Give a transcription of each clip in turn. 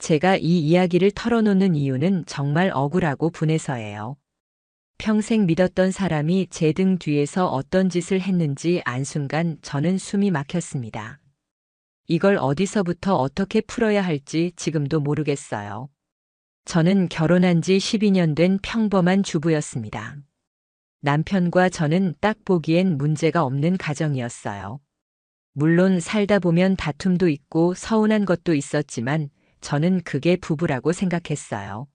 제가 이 이야기를 털어놓는 이유는 정말 억울하고 분해서예요. 평생 믿었던 사람이 제 등 뒤에서 어떤 짓을 했는지 안 순간 저는 숨이 막혔습니다. 이걸 어디서부터 어떻게 풀어야 할지 지금도 모르겠어요. 저는 결혼한 지 12년 된 평범한 주부였습니다. 남편과 저는 딱 보기엔 문제가 없는 가정이었어요. 물론 살다 보면 다툼도 있고 서운한 것도 있었지만 저는 그게 부부라고 생각했어요.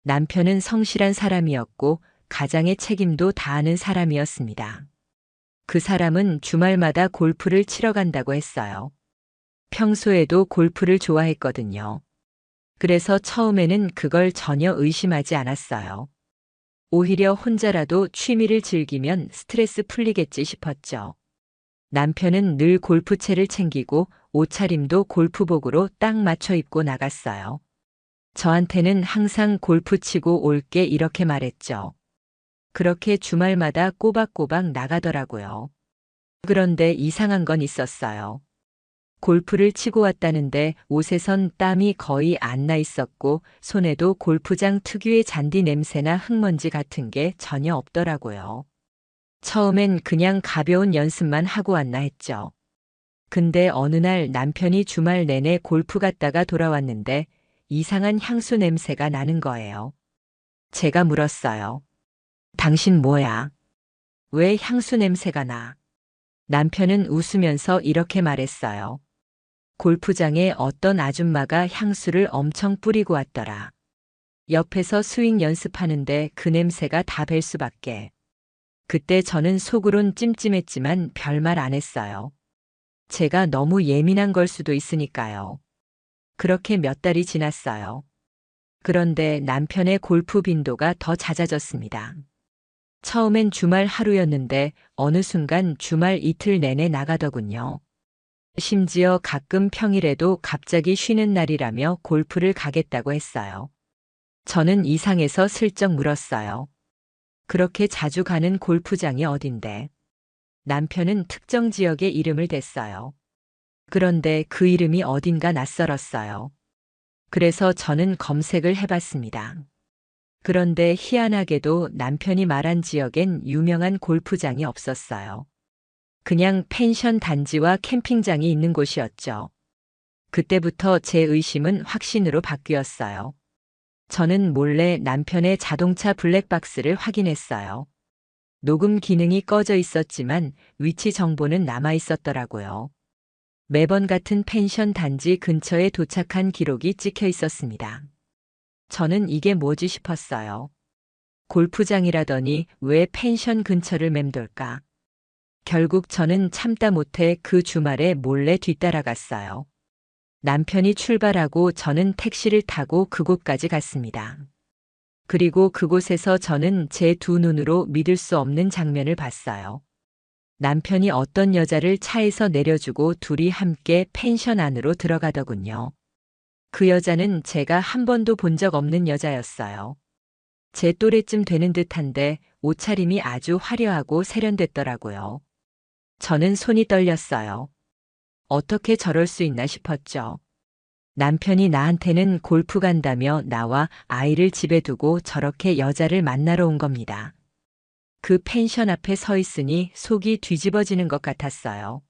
남편은 성실한 사람이었고 가장의 책임도 다하는 사람이었습니다. 그 사람은 주말마다 골프를 치러 간다고 했어요. 평소에도 골프를 좋아했거든요. 그래서 처음에는 그걸 전혀 의심하지 않았어요. 오히려 혼자라도 취미를 즐기면 스트레스 풀리겠지 싶었죠. 남편은 늘 골프채를 챙기고 옷차림도 골프복으로 딱 맞춰 입고 나갔어요. 저한테는 항상 골프 치고 올게 이렇게 말했죠. 그렇게 주말마다 꼬박꼬박 나가더라고요. 그런데 이상한 건 있었어요. 골프를 치고 왔다는데 옷에선 땀이 거의 안 나 있었고 손에도 골프장 특유의 잔디 냄새나 흙먼지 같은 게 전혀 없더라고요. 처음엔 그냥 가벼운 연습만 하고 왔나 했죠. 근데 어느 날 남편이 주말 내내 골프 갔다가 돌아왔는데 이상한 향수 냄새가 나는 거예요. 제가 물었어요. 당신 뭐야? 왜 향수 냄새가 나? 남편은 웃으면서 이렇게 말했어요. 골프장에 어떤 아줌마가 향수를 엄청 뿌리고 왔더라. 옆에서 스윙 연습하는데 그 냄새가 다 밸 수밖에. 그때 저는 속으론 찜찜했지만 별말 안 했어요. 제가 너무 예민한 걸 수도 있으니까요. 그렇게 몇 달이 지났어요. 그런데 남편의 골프 빈도가 더 잦아졌습니다. 처음엔 주말 하루였는데 어느 순간 주말 이틀 내내 나가더군요. 심지어 가끔 평일에도 갑자기 쉬는 날이라며 골프를 가겠다고 했어요. 저는 이상해서 슬쩍 물었어요. 그렇게 자주 가는 골프장이 어딘데? 남편은 특정 지역의 이름을 댔어요. 그런데 그 이름이 어딘가 낯설었어요. 그래서 저는 검색을 해봤습니다. 그런데 희한하게도 남편이 말한 지역엔 유명한 골프장이 없었어요. 그냥 펜션 단지와 캠핑장이 있는 곳이었죠. 그때부터 제 의심은 확신으로 바뀌었어요. 저는 몰래 남편의 자동차 블랙박스를 확인했어요. 녹음 기능이 꺼져 있었지만 위치 정보는 남아 있었더라고요. 매번 같은 펜션 단지 근처에 도착한 기록이 찍혀 있었습니다. 저는 이게 뭐지 싶었어요. 골프장이라더니 왜 펜션 근처를 맴돌까? 결국 저는 참다 못해 그 주말에 몰래 뒤따라갔어요. 남편이 출발하고 저는 택시를 타고 그곳까지 갔습니다. 그리고 그곳에서 저는 제 두 눈으로 믿을 수 없는 장면을 봤어요. 남편이 어떤 여자를 차에서 내려주고 둘이 함께 펜션 안으로 들어가더군요. 그 여자는 제가 한 번도 본 적 없는 여자였어요. 제 또래쯤 되는 듯한데 옷차림이 아주 화려하고 세련됐더라고요. 저는 손이 떨렸어요. 어떻게 저럴 수 있나 싶었죠. 남편이 나한테는 골프 간다며 나와 아이를 집에 두고 저렇게 여자를 만나러 온 겁니다. 그 펜션 앞에 서 있으니 속이 뒤집어지는 것 같았어요.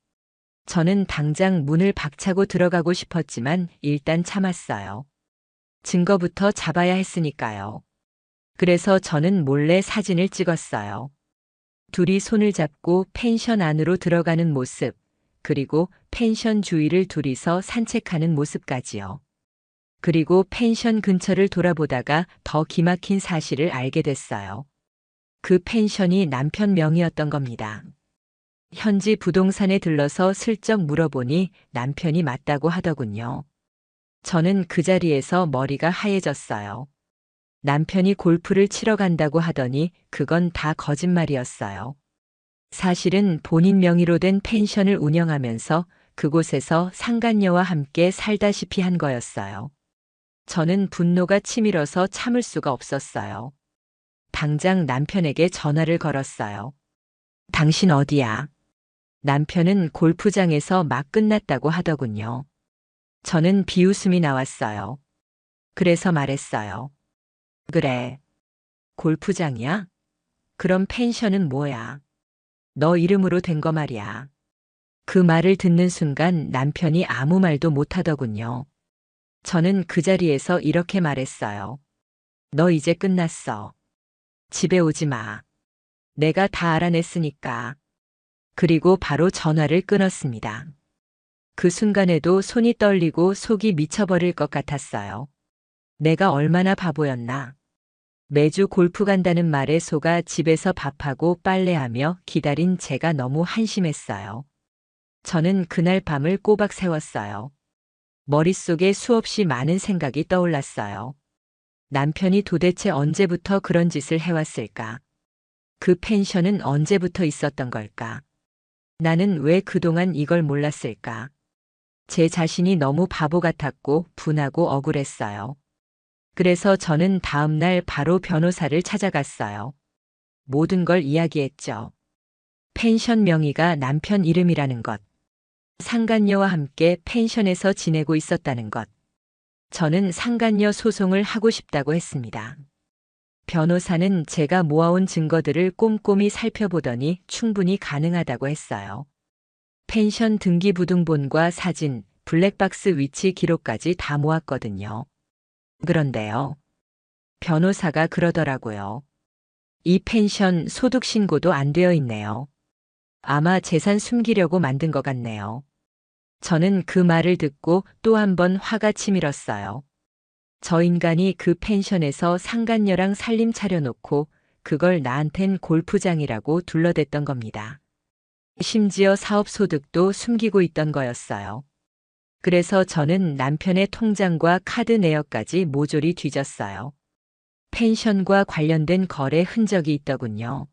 저는 당장 문을 박차고 들어가고 싶었지만 일단 참았어요. 증거부터 잡아야 했으니까요. 그래서 저는 몰래 사진을 찍었어요. 둘이 손을 잡고 펜션 안으로 들어가는 모습, 그리고 펜션 주위를 둘이서 산책하는 모습까지요. 그리고 펜션 근처를 돌아보다가 더 기막힌 사실을 알게 됐어요. 그 펜션이 남편 명의였던 겁니다. 현지 부동산에 들러서 슬쩍 물어보니 남편이 맞다고 하더군요. 저는 그 자리에서 머리가 하얘졌어요. 남편이 골프를 치러 간다고 하더니 그건 다 거짓말이었어요. 사실은 본인 명의로 된 펜션을 운영하면서 그곳에서 상간녀와 함께 살다시피 한 거였어요. 저는 분노가 치밀어서 참을 수가 없었어요. 당장 남편에게 전화를 걸었어요. 당신 어디야? 남편은 골프장에서 막 끝났다고 하더군요. 저는 비웃음이 나왔어요. 그래서 말했어요. 그래, 골프장이야? 그럼 펜션은 뭐야? 너 이름으로 된 거 말이야. 그 말을 듣는 순간 남편이 아무 말도 못하더군요. 저는 그 자리에서 이렇게 말했어요. 너 이제 끝났어. 집에 오지 마. 내가 다 알아냈으니까. 그리고 바로 전화를 끊었습니다. 그 순간에도 손이 떨리고 속이 미쳐버릴 것 같았어요. 내가 얼마나 바보였나. 매주 골프 간다는 말에 속아 집에서 밥하고 빨래하며 기다린 제가 너무 한심했어요. 저는 그날 밤을 꼬박 새웠어요. 머릿속에 수없이 많은 생각이 떠올랐어요. 남편이 도대체 언제부터 그런 짓을 해왔을까? 그 펜션은 언제부터 있었던 걸까? 나는 왜 그동안 이걸 몰랐을까? 제 자신이 너무 바보 같았고 분하고 억울했어요. 그래서 저는 다음 날 바로 변호사를 찾아갔어요. 모든 걸 이야기했죠. 펜션 명의가 남편 이름이라는 것. 상간녀와 함께 펜션에서 지내고 있었다는 것. 저는 상간녀 소송을 하고 싶다고 했습니다. 변호사는 제가 모아온 증거들을 꼼꼼히 살펴보더니 충분히 가능하다고 했어요. 펜션 등기부등본과 사진, 블랙박스 위치 기록까지 다 모았거든요. 그런데요. 변호사가 그러더라고요. 이 펜션 소득 신고도 안 되어 있네요. 아마 재산 숨기려고 만든 것 같네요. 저는 그 말을 듣고 또 한 번 화가 치밀었어요. 저 인간이 그 펜션에서 상간녀랑 살림 차려놓고 그걸 나한텐 골프장이라고 둘러댔던 겁니다. 심지어 사업 소득도 숨기고 있던 거였어요. 그래서 저는 남편의 통장과 카드 내역까지 모조리 뒤졌어요. 펜션과 관련된 거래 흔적이 있더군요.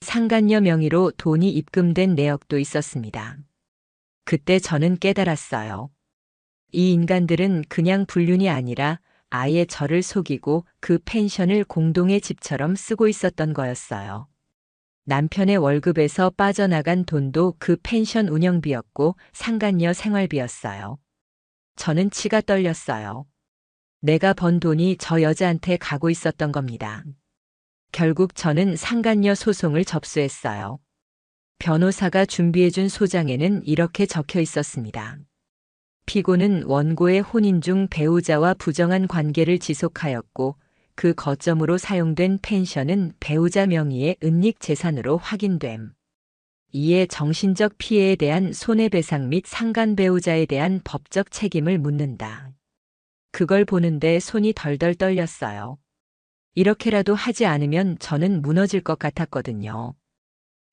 상간녀 명의로 돈이 입금된 내역도 있었습니다. 그때 저는 깨달았어요. 이 인간들은 그냥 불륜이 아니라 아예 저를 속이고 그 펜션을 공동의 집처럼 쓰고 있었던 거였어요. 남편의 월급에서 빠져나간 돈도 그 펜션 운영비였고 상간녀 생활비였어요. 저는 치가 떨렸어요. 내가 번 돈이 저 여자한테 가고 있었던 겁니다. 결국 저는 상간녀 소송을 접수했어요. 변호사가 준비해준 소장에는 이렇게 적혀 있었습니다. 피고는 원고의 혼인 중 배우자와 부정한 관계를 지속하였고 그 거점으로 사용된 펜션은 배우자 명의의 은닉 재산으로 확인됨. 이에 정신적 피해에 대한 손해배상 및 상간 배우자에 대한 법적 책임을 묻는다. 그걸 보는데 손이 덜덜 떨렸어요. 이렇게라도 하지 않으면 저는 무너질 것 같았거든요.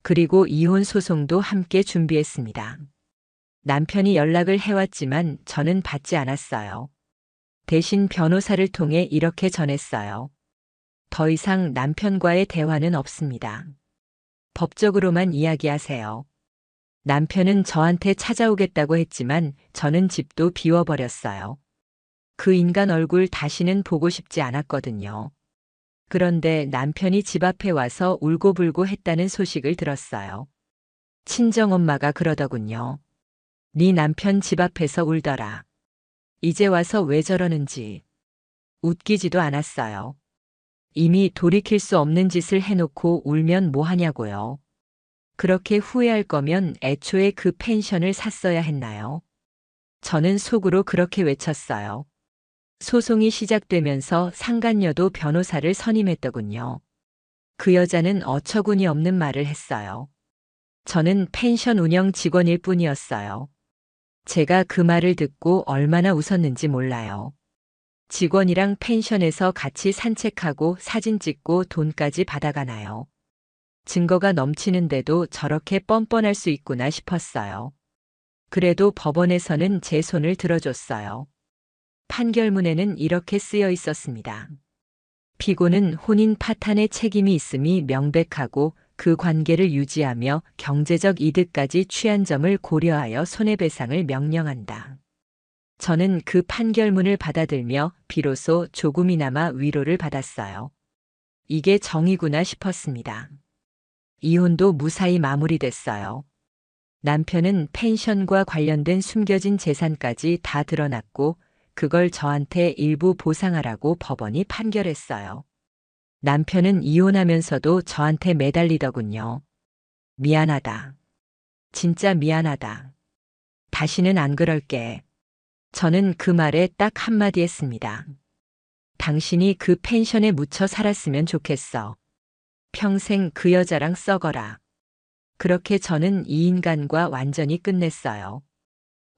그리고 이혼 소송도 함께 준비했습니다. 남편이 연락을 해왔지만 저는 받지 않았어요. 대신 변호사를 통해 이렇게 전했어요. 더 이상 남편과의 대화는 없습니다. 법적으로만 이야기하세요. 남편은 저한테 찾아오겠다고 했지만 저는 집도 비워버렸어요. 그 인간 얼굴 다시는 보고 싶지 않았거든요. 그런데 남편이 집 앞에 와서 울고불고 했다는 소식을 들었어요. 친정엄마가 그러더군요. 네 남편 집 앞에서 울더라. 이제 와서 왜 저러는지. 웃기지도 않았어요. 이미 돌이킬 수 없는 짓을 해놓고 울면 뭐 하냐고요. 그렇게 후회할 거면 애초에 그 펜션을 샀어야 했나요? 저는 속으로 그렇게 외쳤어요. 소송이 시작되면서 상간녀도 변호사를 선임했더군요. 그 여자는 어처구니 없는 말을 했어요. 저는 펜션 운영 직원일 뿐이었어요. 제가 그 말을 듣고 얼마나 웃었는지 몰라요. 직원이랑 펜션에서 같이 산책하고 사진 찍고 돈까지 받아가나요? 증거가 넘치는데도 저렇게 뻔뻔할 수 있구나 싶었어요. 그래도 법원에서는 제 손을 들어줬어요. 판결문에는 이렇게 쓰여 있었습니다. 피고는 혼인 파탄의 책임이 있음이 명백하고 그 관계를 유지하며 경제적 이득까지 취한 점을 고려하여 손해배상을 명령한다. 저는 그 판결문을 받아들며 비로소 조금이나마 위로를 받았어요. 이게 정의구나 싶었습니다. 이혼도 무사히 마무리됐어요. 남편은 펜션과 관련된 숨겨진 재산까지 다 드러났고 그걸 저한테 일부 보상하라고 법원이 판결했어요. 남편은 이혼하면서도 저한테 매달리더군요. 미안하다. 진짜 미안하다. 다시는 안 그럴게. 저는 그 말에 딱 한마디 했습니다. 당신이 그 펜션에 묻혀 살았으면 좋겠어. 평생 그 여자랑 썩어라. 그렇게 저는 이 인간과 완전히 끝냈어요.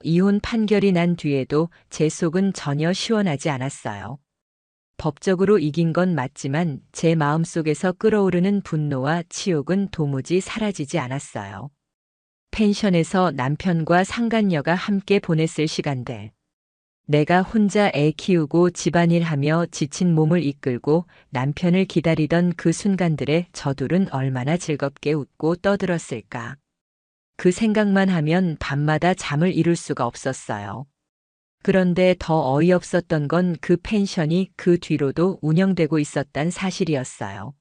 이혼 판결이 난 뒤에도 제 속은 전혀 시원하지 않았어요. 법적으로 이긴 건 맞지만 제 마음속에서 끓어오르는 분노와 치욕은 도무지 사라지지 않았어요. 펜션에서 남편과 상간녀가 함께 보냈을 시간들. 내가 혼자 애 키우고 집안일 하며 지친 몸을 이끌고 남편을 기다리던 그 순간들에 저둘은 얼마나 즐겁게 웃고 떠들었을까. 그 생각만 하면 밤마다 잠을 이룰 수가 없었어요. 그런데 더 어이없었던 건 그 펜션이 그 뒤로도 운영되고 있었단 사실이었어요.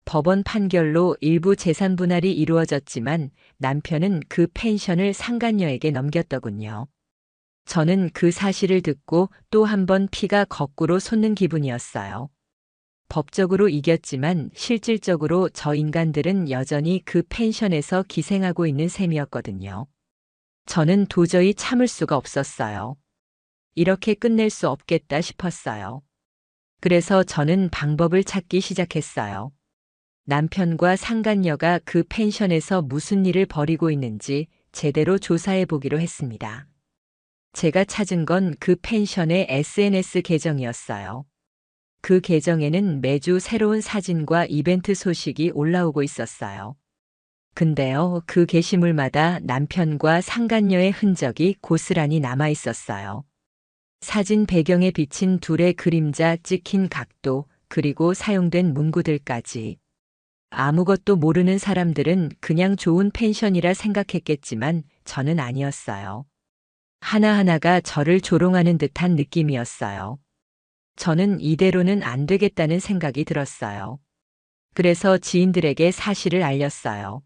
법원 판결로 일부 재산 분할이 이루어졌지만 남편은 그 펜션을 상간녀에게 넘겼더군요. 저는 그 사실을 듣고 또 한 번 피가 거꾸로 솟는 기분이었어요. 법적으로 이겼지만 실질적으로 저 인간들은 여전히 그 펜션에서 기생하고 있는 셈이었거든요. 저는 도저히 참을 수가 없었어요. 이렇게 끝낼 수 없겠다 싶었어요. 그래서 저는 방법을 찾기 시작했어요. 남편과 상간녀가 그 펜션에서 무슨 일을 벌이고 있는지 제대로 조사해 보기로 했습니다. 제가 찾은 건 그 펜션의 SNS 계정이었어요. 그 계정에는 매주 새로운 사진과 이벤트 소식이 올라오고 있었어요. 근데요, 그 게시물마다 남편과 상간녀의 흔적이 고스란히 남아 있었어요. 사진 배경에 비친 둘의 그림자 찍힌 각도, 그리고 사용된 문구들까지. 아무것도 모르는 사람들은 그냥 좋은 펜션이라 생각했겠지만 저는 아니었어요. 하나하나가 저를 조롱하는 듯한 느낌이었어요. 저는 이대로는 안 되겠다는 생각이 들었어요. 그래서 지인들에게 사실을 알렸어요.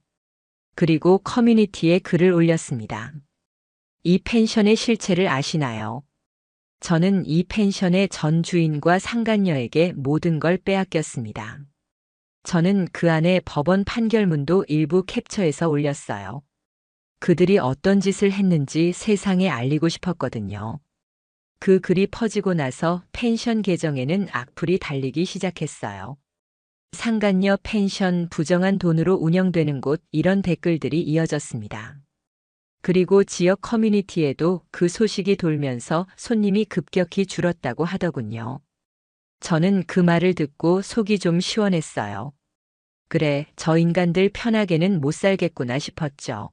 그리고 커뮤니티에 글을 올렸습니다. 이 펜션의 실체를 아시나요? 저는 이 펜션의 전 주인과 상간녀에게 모든 걸 빼앗겼습니다. 저는 그 안에 법원 판결문도 일부 캡처해서 올렸어요. 그들이 어떤 짓을 했는지 세상에 알리고 싶었거든요. 그 글이 퍼지고 나서 펜션 계정에는 악플이 달리기 시작했어요. 상간녀 펜션 부정한 돈으로 운영되는 곳, 이런 댓글들이 이어졌습니다. 그리고 지역 커뮤니티에도 그 소식이 돌면서 손님이 급격히 줄었다고 하더군요. 저는 그 말을 듣고 속이 좀 시원했어요. 그래, 저 인간들 편하게는 못 살겠구나 싶었죠.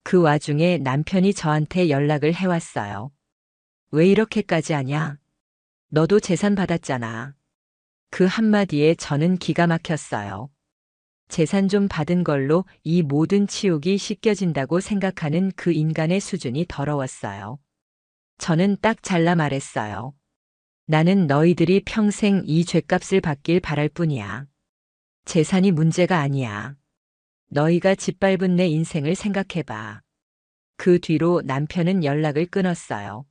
그 와중에 남편이 저한테 연락을 해왔어요. 왜 이렇게까지 하냐? 너도 재산 받았잖아. 그 한마디에 저는 기가 막혔어요. 재산 좀 받은 걸로 이 모든 치욕이 씻겨진다고 생각하는 그 인간의 수준이 더러웠어요. 저는 딱 잘라 말했어요. 나는 너희들이 평생 이 죗값을 받길 바랄 뿐이야. 재산이 문제가 아니야. 너희가 짓밟은 내 인생을 생각해봐. 그 뒤로 남편은 연락을 끊었어요.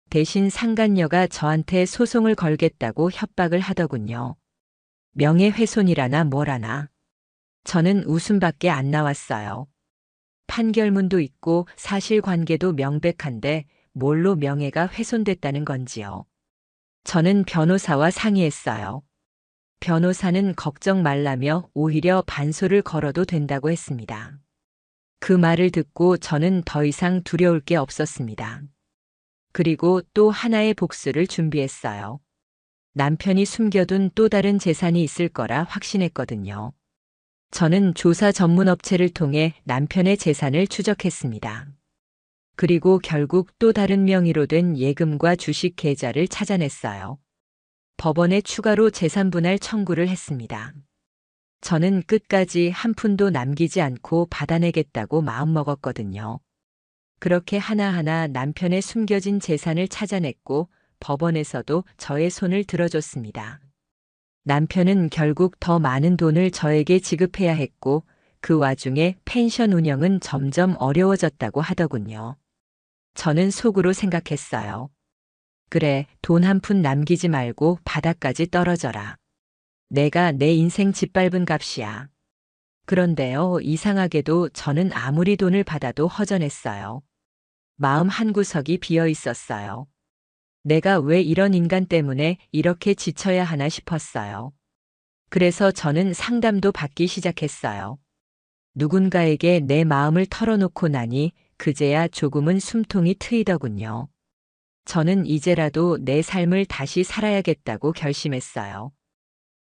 대신 상간녀가 저한테 소송을 걸겠다고 협박을 하더군요. 명예훼손이라나 뭐라나. 저는 웃음밖에 안 나왔어요. 판결문도 있고 사실관계도 명백한데 뭘로 명예가 훼손됐다는 건지요. 저는 변호사와 상의했어요. 변호사는 걱정 말라며 오히려 반소를 걸어도 된다고 했습니다. 그 말을 듣고 저는 더 이상 두려울 게 없었습니다. 그리고 또 하나의 복수를 준비했어요. 남편이 숨겨둔 또 다른 재산이 있을 거라 확신했거든요. 저는 조사 전문 업체를 통해 남편의 재산을 추적했습니다. 그리고 결국 또 다른 명의로 된 예금과 주식 계좌를 찾아냈어요. 법원에 추가로 재산 분할 청구를 했습니다. 저는 끝까지 한 푼도 남기지 않고 받아내겠다고 마음먹었거든요. 그렇게 하나하나 남편의 숨겨진 재산을 찾아냈고 법원에서도 저의 손을 들어줬습니다. 남편은 결국 더 많은 돈을 저에게 지급해야 했고 그 와중에 펜션 운영은 점점 어려워졌다고 하더군요. 저는 속으로 생각했어요. 그래, 돈 한 푼 남기지 말고 바닥까지 떨어져라. 내가 내 인생 짓밟은 값이야. 그런데요, 이상하게도 저는 아무리 돈을 받아도 허전했어요. 마음 한구석이 비어 있었어요. 내가 왜 이런 인간 때문에 이렇게 지쳐야 하나 싶었어요. 그래서 저는 상담도 받기 시작했어요. 누군가에게 내 마음을 털어놓고 나니 그제야 조금은 숨통이 트이더군요. 저는 이제라도 내 삶을 다시 살아야겠다고 결심했어요.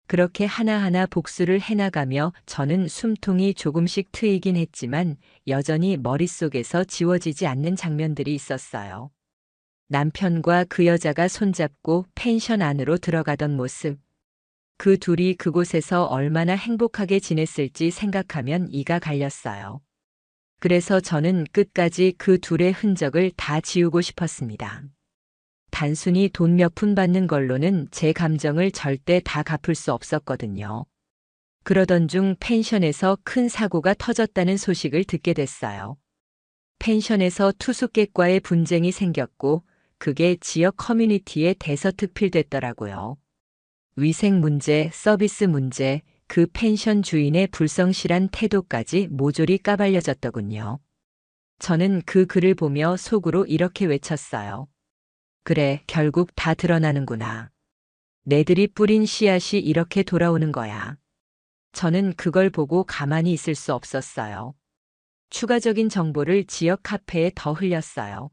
그렇게 하나하나 복수를 해나가며 저는 숨통이 조금씩 트이긴 했지만 여전히 머릿속에서 지워지지 않는 장면들이 있었어요. 남편과 그 여자가 손잡고 펜션 안으로 들어가던 모습. 그 둘이 그곳에서 얼마나 행복하게 지냈을지 생각하면 이가 갈렸어요. 그래서 저는 끝까지 그 둘의 흔적을 다 지우고 싶었습니다. 단순히 돈 몇 푼 받는 걸로는 제 감정을 절대 다 갚을 수 없었거든요. 그러던 중 펜션에서 큰 사고가 터졌다는 소식을 듣게 됐어요. 펜션에서 투숙객과의 분쟁이 생겼고 그게 지역 커뮤니티에 대서특필됐더라고요. 위생 문제, 서비스 문제, 그 펜션 주인의 불성실한 태도까지 모조리 까발려졌더군요. 저는 그 글을 보며 속으로 이렇게 외쳤어요. 그래, 결국 다 드러나는구나. 내들이 뿌린 씨앗이 이렇게 돌아오는 거야. 저는 그걸 보고 가만히 있을 수 없었어요. 추가적인 정보를 지역 카페에 더 흘렸어요.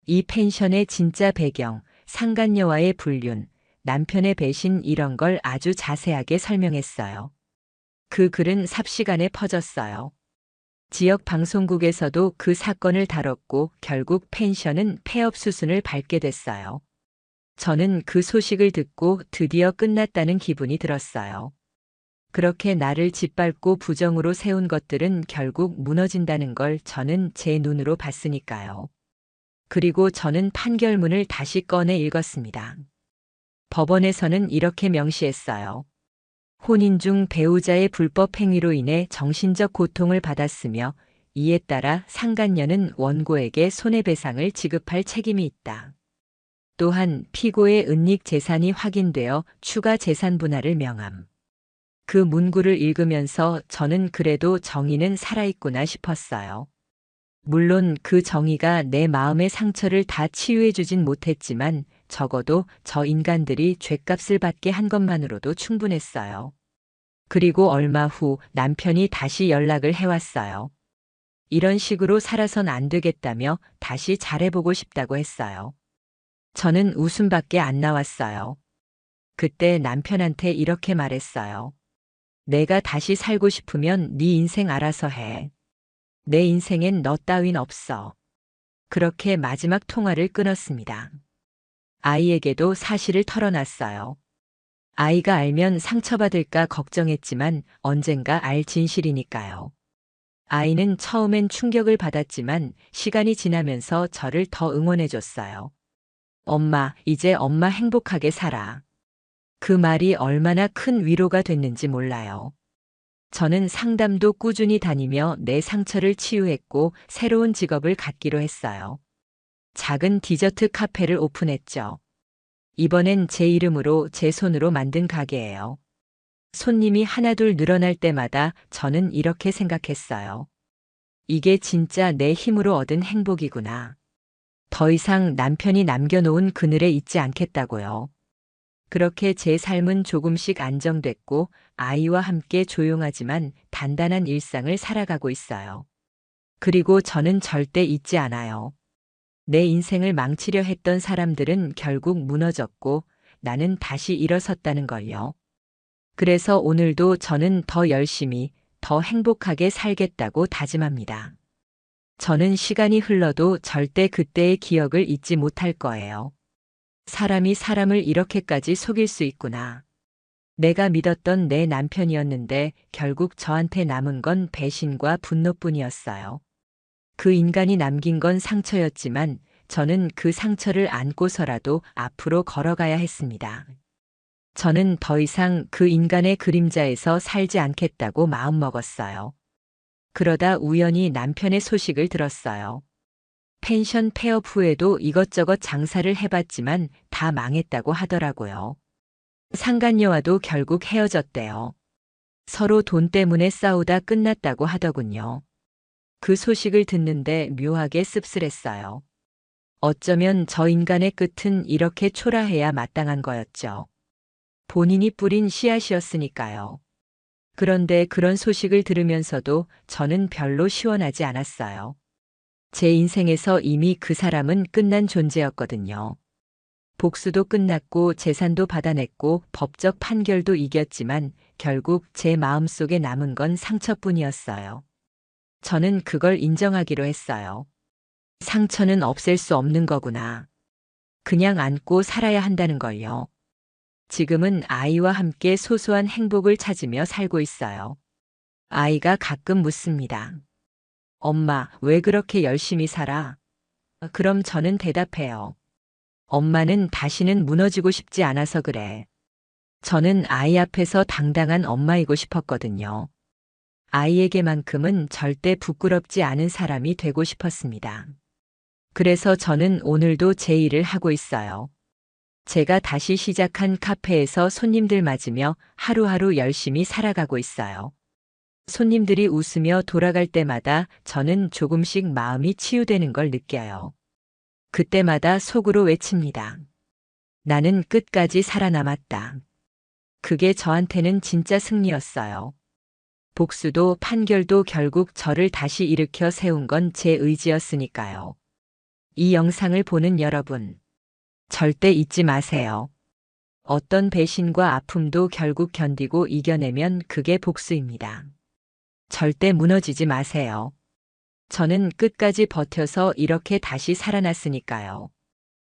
이 펜션의 진짜 배경, 상간녀와의 불륜, 남편의 배신 이런 걸 아주 자세하게 설명했어요. 그 글은 삽시간에 퍼졌어요. 지역 방송국에서도 그 사건을 다뤘고 결국 펜션은 폐업 수순을 밟게 됐어요. 저는 그 소식을 듣고 드디어 끝났다는 기분이 들었어요. 그렇게 나를 짓밟고 부정으로 세운 것들은 결국 무너진다는 걸 저는 제 눈으로 봤으니까요. 그리고 저는 판결문을 다시 꺼내 읽었습니다. 법원에서는 이렇게 명시했어요. 혼인 중 배우자의 불법 행위로 인해 정신적 고통을 받았으며 이에 따라 상간녀는 원고에게 손해배상을 지급할 책임이 있다. 또한 피고의 은닉 재산이 확인되어 추가 재산 분할을 명함. 그 문구를 읽으면서 저는 그래도 정의는 살아있구나 싶었어요. 물론 그 정의가 내 마음의 상처를 다 치유해주진 못했지만 적어도 저 인간들이 죗값을 받게 한 것만으로도 충분했어요. 그리고 얼마 후 남편이 다시 연락을 해왔어요. 이런 식으로 살아선 안 되겠다며 다시 잘해보고 싶다고 했어요. 저는 웃음밖에 안 나왔어요. 그때 남편한테 이렇게 말했어요. 내가 다시 살고 싶으면 네 인생 알아서 해. 내 인생엔 너 따윈 없어. 그렇게 마지막 통화를 끊었습니다. 아이에게도 사실을 털어놨어요. 아이가 알면 상처받을까 걱정했지만 언젠가 알 진실이니까요. 아이는 처음엔 충격을 받았지만 시간이 지나면서 저를 더 응원해줬어요. 엄마, 이제 엄마 행복하게 살아. 그 말이 얼마나 큰 위로가 됐는지 몰라요. 저는 상담도 꾸준히 다니며 내 상처를 치유했고 새로운 직업을 갖기로 했어요. 작은 디저트 카페를 오픈했죠. 이번엔 제 이름으로 제 손으로 만든 가게예요. 손님이 하나둘 늘어날 때마다 저는 이렇게 생각했어요. 이게 진짜 내 힘으로 얻은 행복이구나. 더 이상 남편이 남겨놓은 그늘에 있지 않겠다고요. 그렇게 제 삶은 조금씩 안정됐고 아이와 함께 조용하지만 단단한 일상을 살아가고 있어요. 그리고 저는 절대 잊지 않아요. 내 인생을 망치려 했던 사람들은 결국 무너졌고 나는 다시 일어섰다는 걸요. 그래서 오늘도 저는 더 열심히, 더 행복하게 살겠다고 다짐합니다. 저는 시간이 흘러도 절대 그때의 기억을 잊지 못할 거예요. 사람이 사람을 이렇게까지 속일 수 있구나. 내가 믿었던 내 남편이었는데 결국 저한테 남은 건 배신과 분노뿐이었어요. 그 인간이 남긴 건 상처였지만 저는 그 상처를 안고서라도 앞으로 걸어가야 했습니다. 저는 더 이상 그 인간의 그림자에서 살지 않겠다고 마음먹었어요. 그러다 우연히 남편의 소식을 들었어요. 펜션 폐업 후에도 이것저것 장사를 해봤지만 다 망했다고 하더라고요. 상간녀와도 결국 헤어졌대요. 서로 돈 때문에 싸우다 끝났다고 하더군요. 그 소식을 듣는데 묘하게 씁쓸했어요. 어쩌면 저 인간의 끝은 이렇게 초라해야 마땅한 거였죠. 본인이 뿌린 씨앗이었으니까요. 그런데 그런 소식을 들으면서도 저는 별로 시원하지 않았어요. 제 인생에서 이미 그 사람은 끝난 존재였거든요. 복수도 끝났고 재산도 받아냈고 법적 판결도 이겼지만 결국 제 마음속에 남은 건 상처뿐이었어요. 저는 그걸 인정하기로 했어요. 상처는 없앨 수 없는 거구나. 그냥 안고 살아야 한다는 걸요. 지금은 아이와 함께 소소한 행복을 찾으며 살고 있어요. 아이가 가끔 묻습니다. 엄마, 왜 그렇게 열심히 살아? 그럼 저는 대답해요. 엄마는 다시는 무너지고 싶지 않아서 그래. 저는 아이 앞에서 당당한 엄마이고 싶었거든요. 아이에게만큼은 절대 부끄럽지 않은 사람이 되고 싶었습니다. 그래서 저는 오늘도 제 일을 하고 있어요. 제가 다시 시작한 카페에서 손님들 맞으며 하루하루 열심히 살아가고 있어요. 손님들이 웃으며 돌아갈 때마다 저는 조금씩 마음이 치유되는 걸 느껴요. 그때마다 속으로 외칩니다. 나는 끝까지 살아남았다. 그게 저한테는 진짜 승리였어요. 복수도 판결도 결국 저를 다시 일으켜 세운 건 제 의지였으니까요. 이 영상을 보는 여러분, 절대 잊지 마세요. 어떤 배신과 아픔도 결국 견디고 이겨내면 그게 복수입니다. 절대 무너지지 마세요. 저는 끝까지 버텨서 이렇게 다시 살아났으니까요.